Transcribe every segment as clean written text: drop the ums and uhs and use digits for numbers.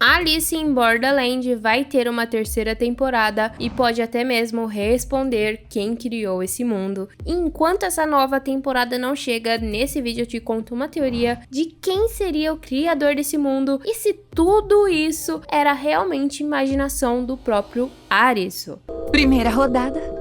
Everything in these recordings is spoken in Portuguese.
Alice in Borderland vai ter uma terceira temporada e pode até mesmo responder quem criou esse mundo. E enquanto essa nova temporada não chega, nesse vídeo eu te conto uma teoria de quem seria o criador desse mundo e se tudo isso era realmente imaginação do próprio Arisu. Primeira rodada.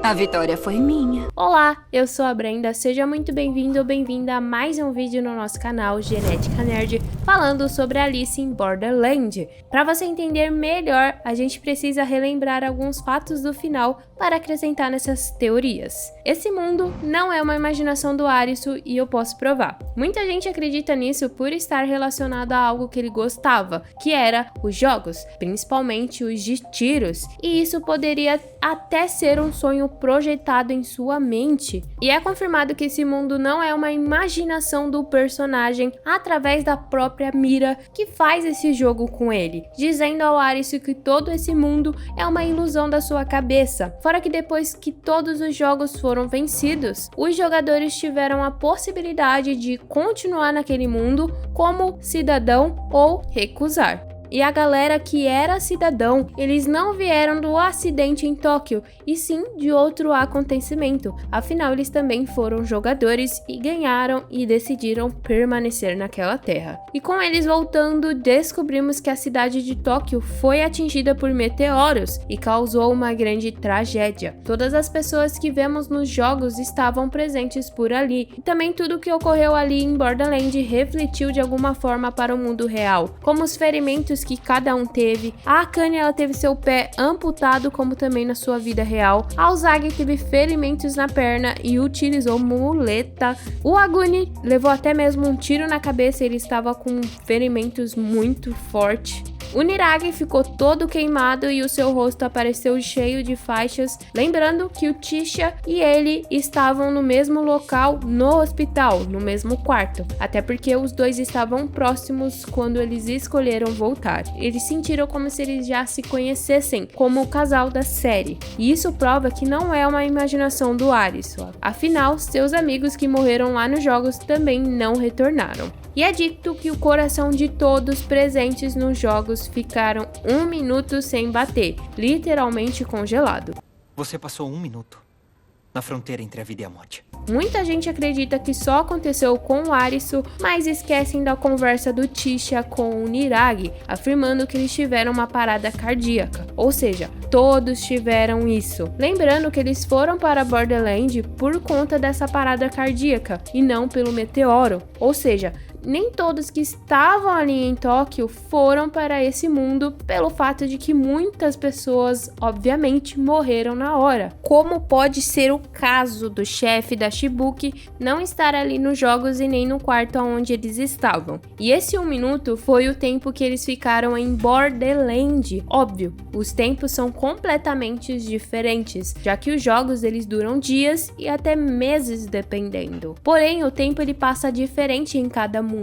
A vitória foi minha. Olá, eu sou a Brenda, seja muito bem-vindo ou bem-vinda a mais um vídeo no nosso canal Genética Nerd, falando sobre Alice in Borderland. Para você entender melhor, a gente precisa relembrar alguns fatos do final para acrescentar nessas teorias. Esse mundo não é uma imaginação do Arisu e eu posso provar. Muita gente acredita nisso por estar relacionado a algo que ele gostava, que era os jogos, principalmente os de tiros, e isso poderia até ser um sonho projetado em sua mente. E é confirmado que esse mundo não é uma imaginação do personagem através da própria Mira que faz esse jogo com ele, dizendo ao Arisu que todo esse mundo é uma ilusão da sua cabeça. Fora que depois que todos os jogos foram vencidos, os jogadores tiveram a possibilidade de continuar naquele mundo como cidadão ou recusar. E a galera que era cidadão, eles não vieram do acidente em Tóquio, e sim de outro acontecimento. Afinal, eles também foram jogadores e ganharam e decidiram permanecer naquela terra. E com eles voltando, descobrimos que a cidade de Tóquio foi atingida por meteoros e causou uma grande tragédia. Todas as pessoas que vemos nos jogos estavam presentes por ali. E também tudo que ocorreu ali em Borderland refletiu de alguma forma para o mundo real, como os ferimentos que cada um teve. A Akane, ela teve seu pé amputado, como também na sua vida real. A Uzagi teve ferimentos na perna e utilizou muleta. O Aguni levou até mesmo um tiro na cabeça, ele estava com ferimentos muito fortes. O Niragi ficou todo queimado e o seu rosto apareceu cheio de faixas, lembrando que o Tisha e ele estavam no mesmo local no hospital, no mesmo quarto, até porque os dois estavam próximos quando eles escolheram voltar. Eles sentiram como se eles já se conhecessem, como o casal da série, e isso prova que não é uma imaginação do Arisu, afinal, seus amigos que morreram lá nos jogos também não retornaram. E é dito que o coração de todos presentes nos jogos ficaram 1 minuto sem bater, literalmente congelado. Você passou 1 minuto na fronteira entre a vida e a morte. Muita gente acredita que só aconteceu com o Arisu, mas esquecem da conversa do Tisha com o Niragi, afirmando que eles tiveram uma parada cardíaca, ou seja, todos tiveram isso. Lembrando que eles foram para Borderland por conta dessa parada cardíaca e não pelo meteoro, ou seja, nem todos que estavam ali em Tóquio foram para esse mundo pelo fato de que muitas pessoas, obviamente, morreram na hora. Como pode ser o caso do chefe da Shibuki não estar ali nos jogos e nem no quarto onde eles estavam. E esse 1 minuto foi o tempo que eles ficaram em Borderland. Óbvio, os tempos são completamente diferentes, já que os jogos eles duram dias e até meses dependendo. Porém, o tempo ele passa diferente em cada mundo.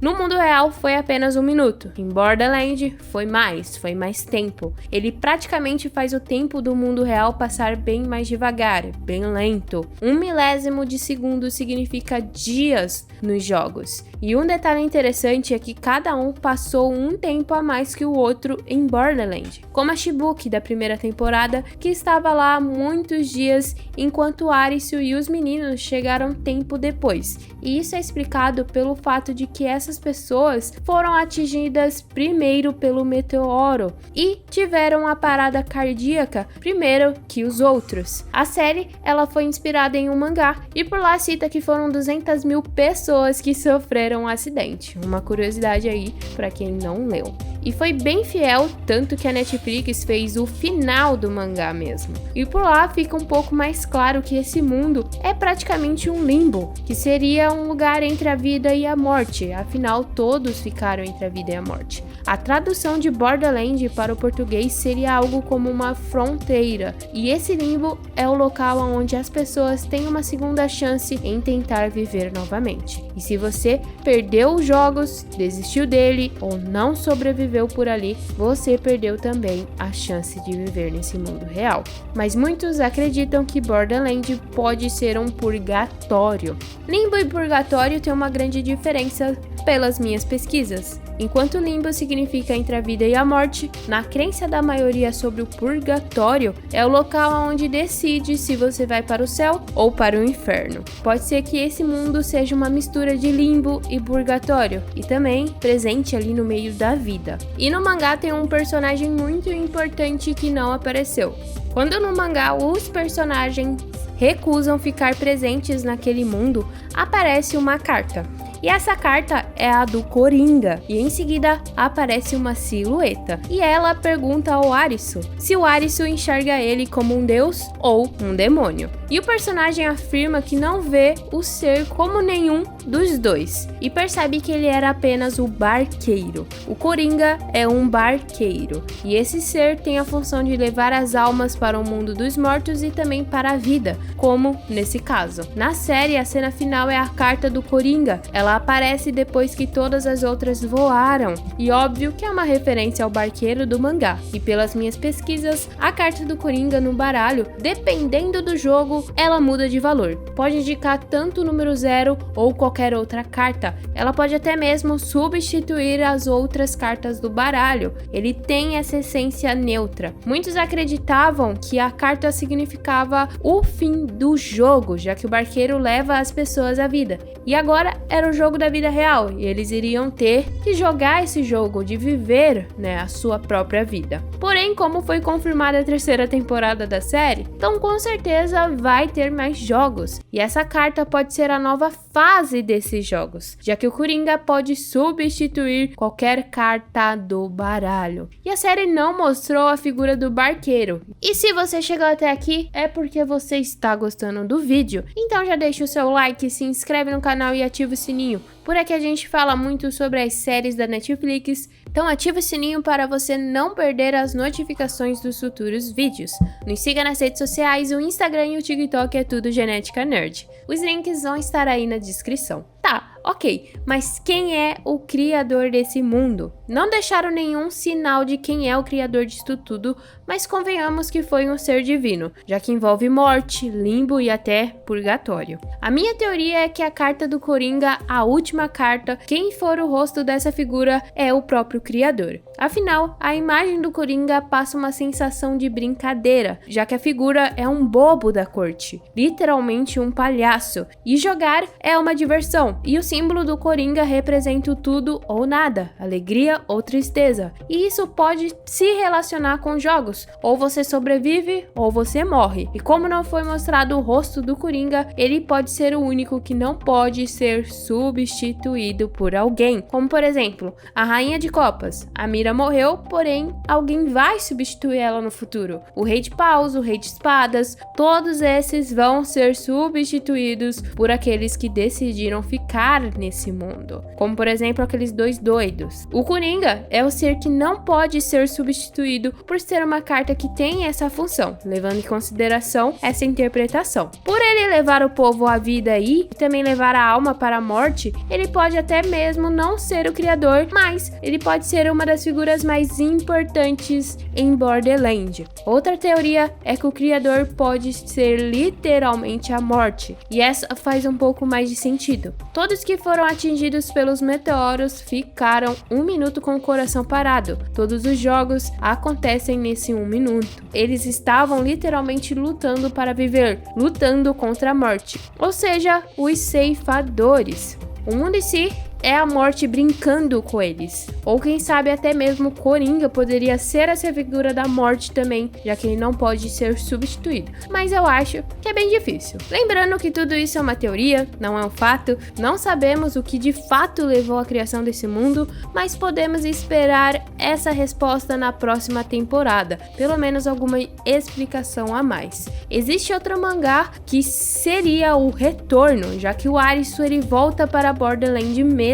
No mundo real foi apenas 1 minuto, em Borderland foi mais tempo. Ele praticamente faz o tempo do mundo real passar bem mais devagar, bem lento. 1 milésimo de segundo significa dias nos jogos. E um detalhe interessante é que cada um passou um tempo a mais que o outro em Borderland, como a Shibuki da primeira temporada, que estava lá há muitos dias, enquanto Arisu e os meninos chegaram tempo depois. E isso é explicado pelo fato de que essas pessoas foram atingidas primeiro pelo meteoro e tiveram a parada cardíaca primeiro que os outros. A série ela foi inspirada em um mangá e por lá cita que foram 200 mil pessoas que sofreram um acidente. Uma curiosidade aí para quem não leu. E foi bem fiel, tanto que a Netflix fez o final do mangá mesmo. E por lá fica um pouco mais claro que esse mundo é praticamente um limbo, que seria um lugar entre a vida e a morte, afinal todos ficaram entre a vida e a morte. A tradução de Borderland para o português seria algo como uma fronteira, e esse limbo é o local onde as pessoas têm uma segunda chance em tentar viver novamente. E se você perdeu os jogos, desistiu dele ou não sobreviveu por ali, você perdeu também a chance de viver nesse mundo real. Mas muitos acreditam que Borderland pode ser um purgatório. Limbo e purgatório têm uma grande diferença pelas minhas pesquisas. Enquanto limbo significa entre a vida e a morte, na crença da maioria sobre o purgatório, é o local onde decide se você vai para o céu ou para o inferno. Pode ser que esse mundo seja uma mistura de limbo e purgatório, e também presente ali no meio da vida. E no mangá tem um personagem muito importante que não apareceu. Quando no mangá os personagens recusam ficar presentes naquele mundo, aparece uma carta. E essa carta é a do Coringa, e em seguida aparece uma silhueta, e ela pergunta ao Arisu se o Arisu enxerga ele como um deus ou um demônio. E o personagem afirma que não vê o ser como nenhum dos dois, e percebe que ele era apenas o barqueiro. O Coringa é um barqueiro, e esse ser tem a função de levar as almas para o mundo dos mortos e também para a vida, como nesse caso. Na série, a cena final é a carta do Coringa. Ela aparece depois que todas as outras voaram, e óbvio que é uma referência ao barqueiro do mangá. E pelas minhas pesquisas, a carta do Coringa no baralho, dependendo do jogo, ela muda de valor. Pode indicar tanto o número 0 ou qualquer outra carta. Ela pode até mesmo substituir as outras cartas do baralho. Ele tem essa essência neutra. Muitos acreditavam que a carta significava o fim do jogo, já que o barqueiro leva as pessoas à vida. E agora era o jogo da vida real, e eles iriam ter que jogar esse jogo, de viver, a sua própria vida. Porém, como foi confirmada a terceira temporada da série, então com certeza vai ter mais jogos, e essa carta pode ser a nova fase desses jogos, já que o Coringa pode substituir qualquer carta do baralho. E a série não mostrou a figura do barqueiro. E se você chegou até aqui, é porque você está gostando do vídeo, então já deixa o seu like, se inscreve no canal e ativa o sininho. Por aqui a gente fala muito sobre as séries da Netflix, então ativa o sininho para você não perder as notificações dos futuros vídeos. Nos siga nas redes sociais, o Instagram e o TikTok é tudo Genética Nerd. Os links vão estar aí na descrição. Tá, ok, mas quem é o criador desse mundo? Não deixaram nenhum sinal de quem é o criador disso tudo, mas convenhamos que foi um ser divino, já que envolve morte, limbo e até purgatório. A minha teoria é que a carta do Coringa, a última carta, quem for o rosto dessa figura é o próprio criador. Afinal, a imagem do Coringa passa uma sensação de brincadeira, já que a figura é um bobo da corte, literalmente um palhaço, e jogar é uma diversão. E o símbolo do Coringa representa o tudo ou nada, alegria ou tristeza. E isso pode se relacionar com jogos. Ou você sobrevive ou você morre. E como não foi mostrado o rosto do Coringa, ele pode ser o único que não pode ser substituído por alguém. Como por exemplo, a Rainha de Copas. A Mira morreu, porém alguém vai substituir ela no futuro. O Rei de Paus, o Rei de Espadas, todos esses vão ser substituídos por aqueles que decidiram ficar nesse mundo, como por exemplo aqueles dois doidos. O Coringa é o ser que não pode ser substituído por ser uma carta que tem essa função, levando em consideração essa interpretação. Por ele levar o povo à vida e também levar a alma para a morte, ele pode até mesmo não ser o criador, mas ele pode ser uma das figuras mais importantes em Borderlands. Outra teoria é que o criador pode ser literalmente a morte, e essa faz um pouco mais de sentido. Todos que foram atingidos pelos meteoros ficaram 1 minuto com o coração parado. Todos os jogos acontecem nesse 1 minuto. Eles estavam literalmente lutando para viver, lutando contra a morte, ou seja, os ceifadores. O mundo em si é a morte brincando com eles. Ou quem sabe até mesmo Coringa poderia ser essa figura da morte também, já que ele não pode ser substituído. Mas eu acho que é bem difícil. Lembrando que tudo isso é uma teoria, não é um fato. Não sabemos o que de fato levou à criação desse mundo, mas podemos esperar essa resposta na próxima temporada. Pelo menos alguma explicação a mais. Existe outro mangá que seria o retorno, já que o Arisu ele volta para Borderlands mesmo.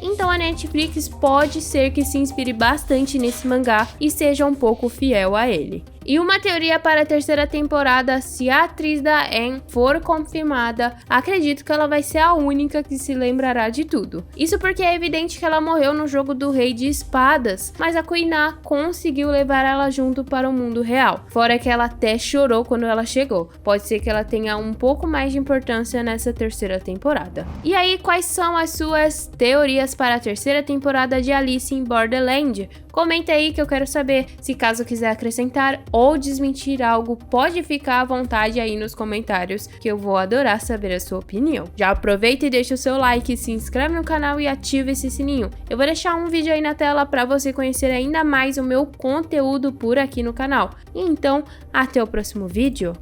Então a Netflix pode ser que se inspire bastante nesse mangá e seja um pouco fiel a ele. E uma teoria para a terceira temporada, se a atriz da Anne for confirmada, acredito que ela vai ser a única que se lembrará de tudo. Isso porque é evidente que ela morreu no jogo do Rei de Espadas, mas a Queen Na conseguiu levar ela junto para o mundo real. Fora que ela até chorou quando ela chegou. Pode ser que ela tenha um pouco mais de importância nessa terceira temporada. E aí, quais são as suas teorias para a terceira temporada de Alice in Borderland? Comenta aí que eu quero saber. Se caso quiser acrescentar ou desmentir algo, pode ficar à vontade aí nos comentários, que eu vou adorar saber a sua opinião. Já aproveita e deixa o seu like, se inscreve no canal e ativa esse sininho. Eu vou deixar um vídeo aí na tela para você conhecer ainda mais o meu conteúdo por aqui no canal. E então, até o próximo vídeo.